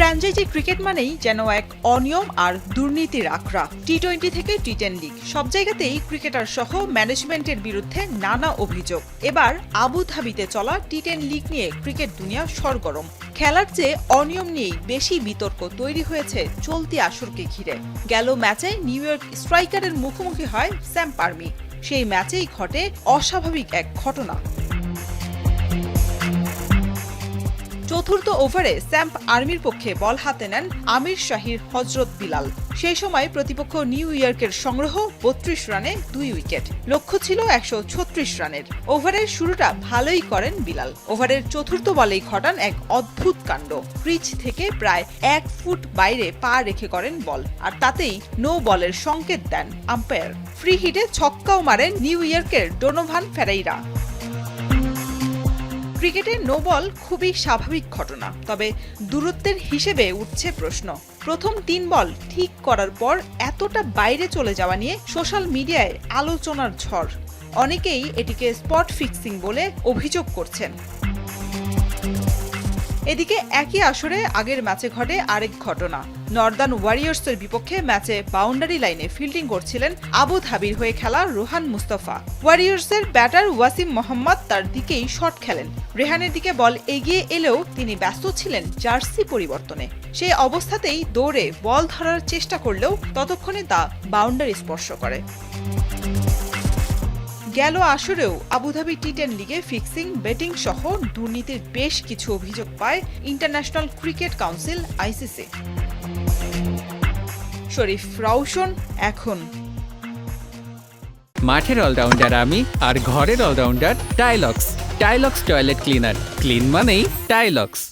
Franchise cricket মানেই যেন এক অনিয়ম আর দুর্নীতির আখড়া। টি-20 থেকে টি10 লিগ সব জায়গাতেই ক্রিকেটার সহ ম্যানেজমেন্টের বিরুদ্ধে নানা অভিযোগ। এবার আবুধাবিতে চলা টি10 লিগ নিয়ে ক্রিকেট দুনিয়া সরগরম। খেলার চেয়ে অনিয়ম নিয়েই বেশি বিতর্ক তৈরি হয়েছে চলতি আসরকে ঘিরে। গেল ম্যাচে নিউ ইয়র্ক স্ট্রাইকারের মুখোমুখি হয় স্যাম পারমি। সেই ম্যাচেই ঘটে অস্বাভাবিক এক ঘটনা। চতুর্থ ওভারে স্যাম আর্মির পক্ষে বল হাতে নেন আমির শাহির হজরত বিলাল। সেই সময় প্রতিপক্ষ নিউ ইয়র্কের সংগ্রহ 32 রানে 2 উইকেট। লক্ষ্য ছিল 136 রানের। ওভারের শুরুটা ভালোই করেন বিলাল। ওভারের চতুর্থ বলেই ঘটান এক অদ্ভুত কাণ্ড। ক্রিজ থেকে প্রায় 1 ফুট বাইরে পা রেখে করেন বল, আর তাতেই নো বলের সংকেত দেন আম্পায়ার। ফ্রি হিটে ছক্কাও মারেন নিউ ইয়র্কের ডোনোভান ফেরাইরা। ক্রিকেটে নো বল খুবই স্বাভাবিক ঘটনা, তবে দূরত্বের হিসেবে উঠছে প্রশ্ন। প্রথম 3 বল ঠিক করার পর এতটা বাইরে চলে যাওয়া নিয়ে সোশ্যাল মিডিয়ায় আলোচনার ঝড়। অনেকেই এটিকে স্পট ফিক্সিং বলে অভিযোগ করছেন। এদিকে একই আসরে আগের ম্যাচে ঘটে আরেক ঘটনা। নর্দার্ন ওয়ারিয়র্সের বিপক্ষে ম্যাচে বাউন্ডারি লাইনে ফিল্ডিং করছিলেন আবুধাবির হয়ে খেলা রোহান মুস্তাফা। ওয়ারিয়র্সের ব্যাটার ওয়াসিম মোহাম্মদ তার দিকেই শট খেলেন। রেহানের দিকে বল এগিয়ে এলেও তিনি ব্যস্ত ছিলেন জার্সি পরিবর্তনে। সেই অবস্থাতেই দৌড়ে বল ধরার চেষ্টা করলেও ততক্ষণে তা বাউন্ডারি স্পর্শ করে। গেল আসরেও আবুধাবি টি10 লিগে ফিক্সিং, বেটিং সহ দুর্নীতির বেশ কিছু অভিযোগ পায় international cricket council ICC. Sharif Raushan, এখন। মাঠের অলরাউন্ডার আমি, আর ঘরের allrounder Tylox. Tylox toilet cleaner. Clean মানেই টাইলক্স।